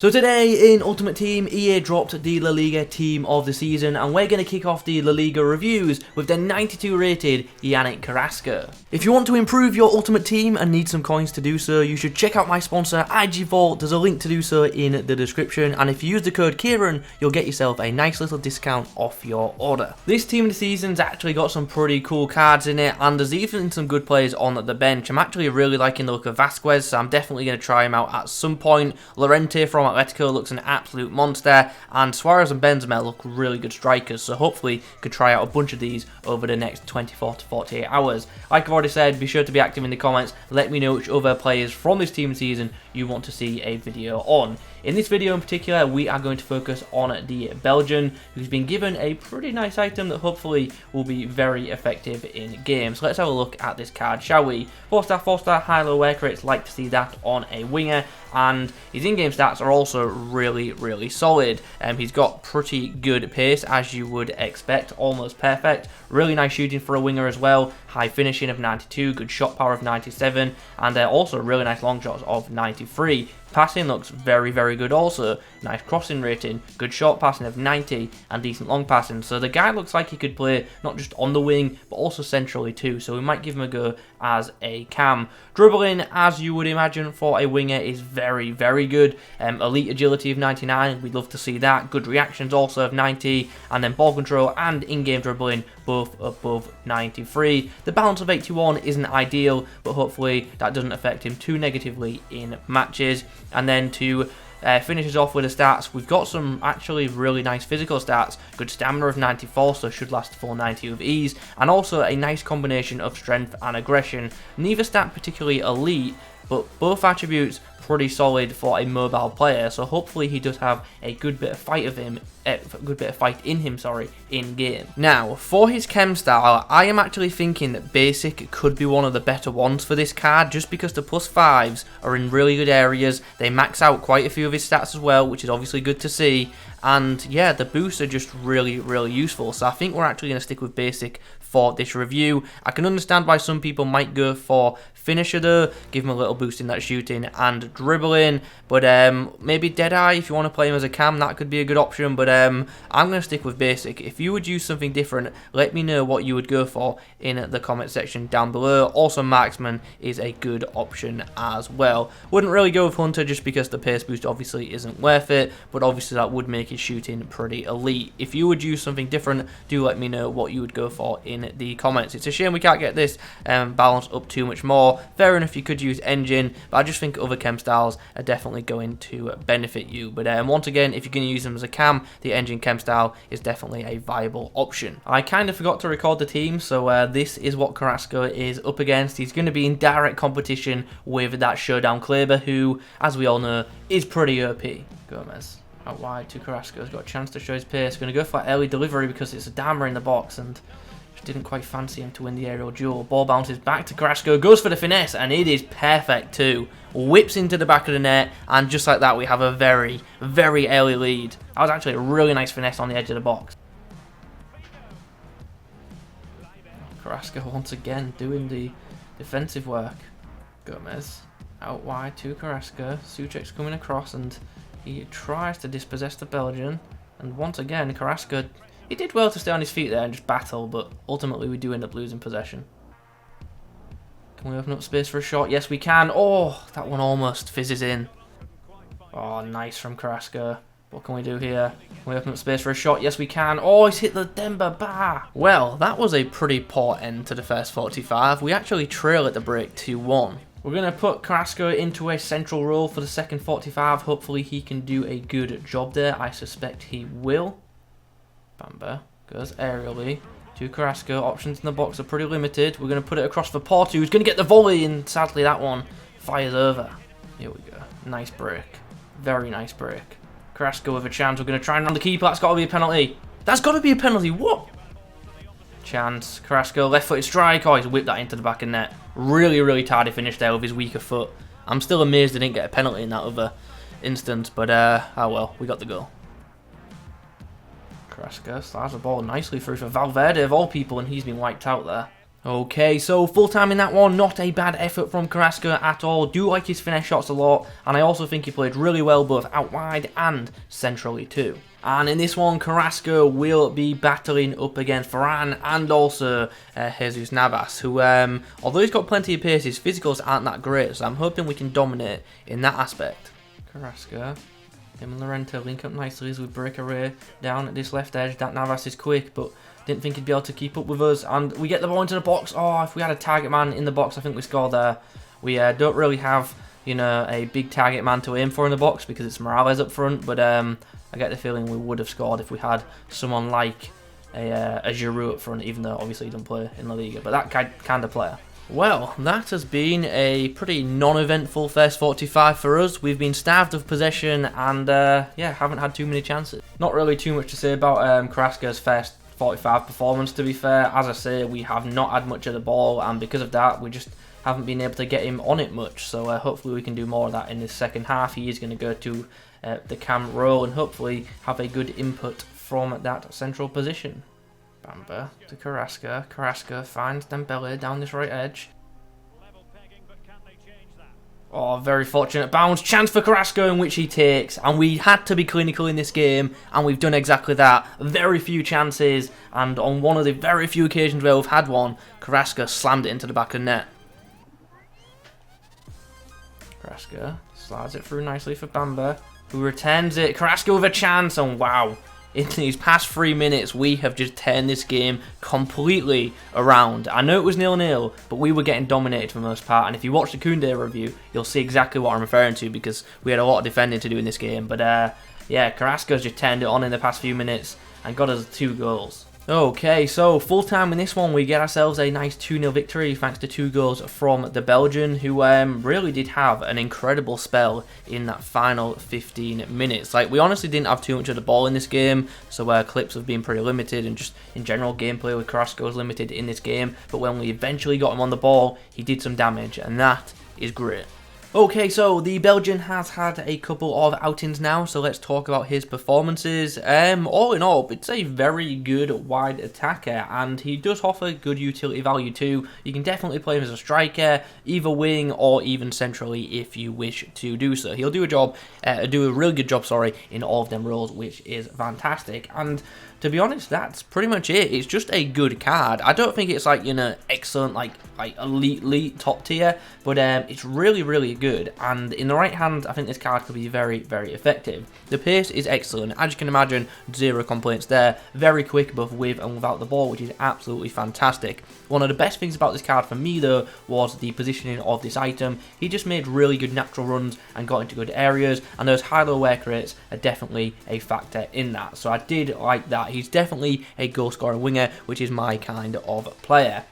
So today in Ultimate Team, EA dropped the La Liga Team of the Season, and we're going to kick off the La Liga reviews with the 92 rated Yannick Carrasco. If you want to improve your Ultimate Team and need some coins to do so, you should check out my sponsor IG Vault. There's a link to do so in the description, and if you use the code Kieran, you'll get yourself a nice little discount off your order. This Team of the Season's actually got some pretty cool cards in it, and there's even some good players on the bench. I'm actually really liking the look of Vazquez, so I'm definitely going to try him out at some point. Llorente from Atletico looks an absolute monster, and Suarez and Benzema look really good strikers, so hopefully could try out a bunch of these over the next 24 to 48 hours. Like I've already said, be sure to be active in the comments. Let me know which other players from this team season you want to see a video on. In this video in particular, we are going to focus on the Belgian, who's been given a pretty nice item that hopefully will be very effective in games. Let's have a look at this card, shall we? 4-star, high-low work rates, like to see that on a winger, and his in-game stats are also really solid. He's got pretty good pace, as you would expect, almost perfect. Really nice shooting for a winger as well, high finishing of 92, good shot power of 97, and also really nice long shots of 93. Passing looks very good also. Nice crossing rating, good short passing of 90, and decent long passing. So the guy looks like he could play not just on the wing, but also centrally too. So we might give him a go as a cam. Dribbling, as you would imagine for a winger, is very good. Elite agility of 99, we'd love to see that. Good reactions also of 90, and then ball control and in-game dribbling both above 93. The balance of 81 isn't ideal, but hopefully that doesn't affect him too negatively in matches. And then to finish us off with the stats, we've got some actually really nice physical stats. Good stamina of 94, so should last full 90 with ease, and also a nice combination of strength and aggression. Neither stat particularly elite, but both attributes pretty solid for a mobile player, so hopefully he does have a good bit of fight in him, in game. Now, for his chem style, I am actually thinking that basic could be one of the better ones for this card, just because the +5s are in really good areas. They max out quite a few of his stats as well, which is obviously good to see, and yeah, the boosts are just really useful. So I think we're actually going to stick with basic for this review. I can understand why some people might go for finisher though, give him a little boost in that shooting and dribbling, but maybe Deadeye if you want to play him as a cam, that could be a good option, but I'm going to stick with basic. If you would use something different, let me know what you would go for in the comment section down below. Also, marksman is a good option as well. Wouldn't really go with hunter just because the pace boost obviously isn't worth it, but obviously that would make his shooting pretty elite. If you would use something different, do let me know what you would go for in the comments. It's a shame we can't get this balance up too much more. Fair enough, you could use engine, but I just think other chem styles are definitely going to benefit you. But once again, if you're going to use them as a cam, the engine chem style is definitely a viable option. I kind of forgot to record the team, so this is what Carrasco is up against. He's going to be in direct competition with that Showdown Kleber, who, as we all know, is pretty OP. Gomez out wide to Carrasco, has got a chance to show his pace. Going to go for early delivery because it's a dammer in the box, and didn't quite fancy him to win the aerial duel. Ball bounces back to Carrasco, goes for the finesse, and it is perfect too. Whips into the back of the net, and just like that we have a very early lead. That was actually a really nice finesse on the edge of the box. Carrasco once again doing the defensive work. Gomez out wide to Carrasco. Souček's coming across, and he tries to dispossess the Belgian, and once again Carrasco, he did well to stay on his feet there and just battle, but ultimately we do end up losing possession. Can we open up space for a shot? Yes, we can. Oh, that one almost fizzes in. Oh, nice from Carrasco. What can we do here? Can we open up space for a shot? Yes, we can. Oh, he's hit the Denver bar. Well, that was a pretty poor end to the first 45. We actually trail at the break 2-1. We're going to put Carrasco into a central role for the second 45. Hopefully he can do a good job there. I suspect he will. Bamba goes aerially to Carrasco. Options in the box are pretty limited. We're going to put it across for Porto, who's going to get the volley, and sadly that one fires over. Here we go. Nice break. Very nice break. Carrasco with a chance. We're going to try and run the keeper. That's got to be a penalty. That's got to be a penalty. What? Chance. Carrasco, left-footed strike. Oh, he's whipped that into the back of net. Really tardy finish there with his weaker foot. I'm still amazed they didn't get a penalty in that other instance, but oh well, we got the goal. Carrasco slides the ball nicely through for Valverde of all people, and he's been wiped out there. Okay, so full time in that one, not a bad effort from Carrasco at all. Do like his finesse shots a lot, and I also think he played really well both out wide and centrally too. And in this one, Carrasco will be battling up against Varane and also Jesus Navas, who, although he's got plenty of pace, his physicals aren't that great, so I'm hoping we can dominate in that aspect. Carrasco, him and Llorente link up nicely as we break away down at this left edge. That Navas is quick, but didn't think he'd be able to keep up with us. And we get the ball into the box. Oh, if we had a target man in the box, I think we score there. We don't really have, you know, a big target man to aim for in the box because it's Morales up front, but I get the feeling we would have scored if we had someone like a Gerard up front, even though obviously he doesn't play in La Liga, but that kind of player. Well, that has been a pretty non-eventful first 45 for us. We've been starved of possession and, yeah, haven't had too many chances. Not really too much to say about Carrasco's first 45 performance, to be fair. As I say, we have not had much of the ball, and because of that, we just haven't been able to get him on it much. So hopefully we can do more of that in the second half. He is going to go to the cam role and hopefully have a good input from that central position. Bamba to Carrasco. Carrasco finds Dembele down this right edge. Oh, very fortunate bounce. Chance for Carrasco, in which he takes. And we had to be clinical in this game, and we've done exactly that. Very few chances, and on one of the very few occasions where we've had one, Carrasco slammed it into the back of the net. Carrasco slides it through nicely for Bamba, who returns it. Carrasco with a chance, and wow. In these past 3 minutes, we have just turned this game completely around. I know it was 0-0, but we were getting dominated for the most part. And if you watch the Kounde review, you'll see exactly what I'm referring to because we had a lot of defending to do in this game. But yeah, Carrasco's just turned it on in the past few minutes and got us 2 goals. Okay, so full time in this one, we get ourselves a nice 2-0 victory thanks to 2 goals from the Belgian, who really did have an incredible spell in that final 15 minutes. Like, we honestly didn't have too much of the ball in this game, so clips have been pretty limited, and just in general gameplay with Carrasco was limited in this game. But when we eventually got him on the ball, he did some damage, and that is great. Okay, so the Belgian has had a couple of outings now, so let's talk about his performances. All in all, it's a very good wide attacker, and he does offer good utility value too. You can definitely play him as a striker, either wing or even centrally if you wish to do so. He'll do a really good job, in all of them roles, which is fantastic. And to be honest, that's pretty much it. It's just a good card. I don't think it's like, you know, excellent, like elite top tier, but it's really, really good. And in the right hand, I think this card could be very, very effective. The pace is excellent. As you can imagine, 0 complaints there. Very quick both with and without the ball, which is absolutely fantastic. One of the best things about this card for me, though, was the positioning of this item. He just made really good natural runs and got into good areas, and those high-low work rates are definitely a factor in that. So I did like that. He's definitely a goal-scoring winger, which is my kind of player.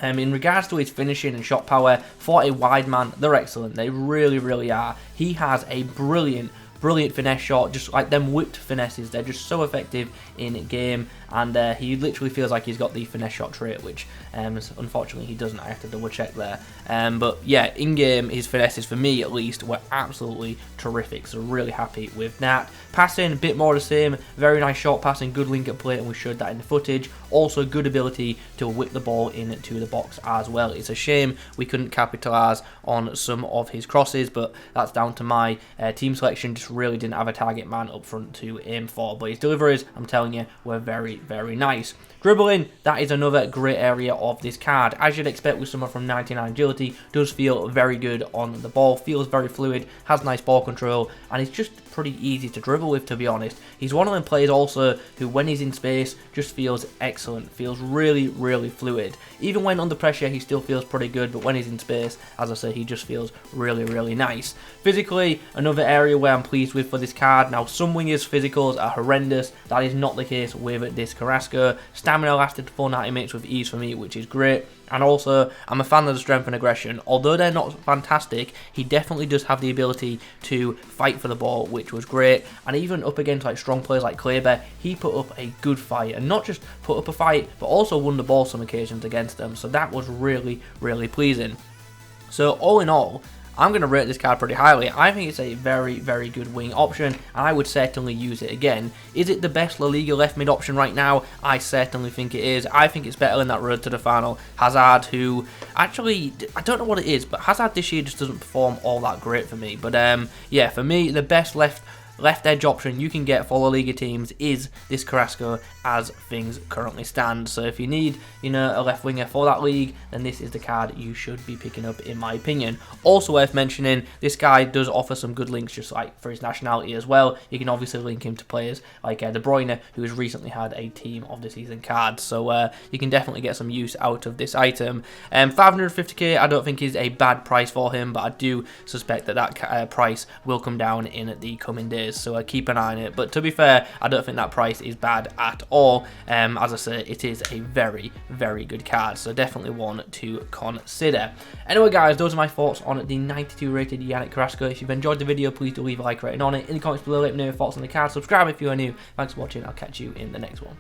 In regards to his finishing and shot power, for a wide man, they're excellent. They really, really are. He has a brilliant finesse shot, just like them whipped finesses. They're just so effective in game, and he literally feels like he's got the finesse shot trait, which unfortunately he doesn't. I have to double check there. But yeah, in game, his finesses, for me at least, were absolutely terrific, so really happy with that. Passing, a bit more of the same. Very nice short passing, good link up play, and we showed that in the footage. Also good ability to whip the ball into the box as well. It's a shame we couldn't capitalise on some of his crosses, but that's down to my team selection. Just really didn't have a target man up front to aim for, but his deliveries, I'm telling you, were very, very nice. Dribbling, that is another great area of this card. As you'd expect with someone from 99 agility, does feel very good on the ball, feels very fluid, has nice ball control, and it's just pretty easy to dribble with, to be honest. He's one of them players also who, when he's in space, just feels excellent, feels really, really fluid. Even when under pressure, he still feels pretty good, but when he's in space, as I say, he just feels really, really nice. Physically, another area where I'm pleased with for this card. Now, some wingers' physicals are horrendous. That is not the case with this Carrasco. Stamina lasted full 90 minutes with ease for me, which is great. And also, I'm a fan of the strength and aggression. Although they're not fantastic, he definitely does have the ability to fight for the ball, which was great. And even up against like strong players like Kleber, he put up a good fight. And not just put up a fight, but also won the ball some occasions against them. So that was really, really pleasing. So all in all, I'm going to rate this card pretty highly. I think it's a very, very good wing option, and I would certainly use it again. Is it the best La Liga left mid option right now? I certainly think it is. I think it's better than that road to the final. Hazard, who actually, I don't know what it is, but Hazard this year just doesn't perform all that great for me. But yeah, for me, the best left edge option you can get for La Liga teams is this Carrasco as things currently stand. So if you need, you know, a left winger for that league, then this is the card you should be picking up, in my opinion. Also worth mentioning, this guy does offer some good links, just like for his nationality as well. You can obviously link him to players like De Bruyne, who has recently had a team of the season card. So you can definitely get some use out of this item. 550k I don't think is a bad price for him, but I do suspect that that price will come down in the coming days. So keep an eye on it. But to be fair, I don't think that price is bad at all. As I say, it is a very, very good card, so definitely one to consider. Anyway guys, those are my thoughts on the 92 rated Yannick Carrasco. If you've enjoyed the video, please do leave a like rating on it. In the comments below, let me know your thoughts on the card. Subscribe if you are new. Thanks for watching. I'll catch you in the next one.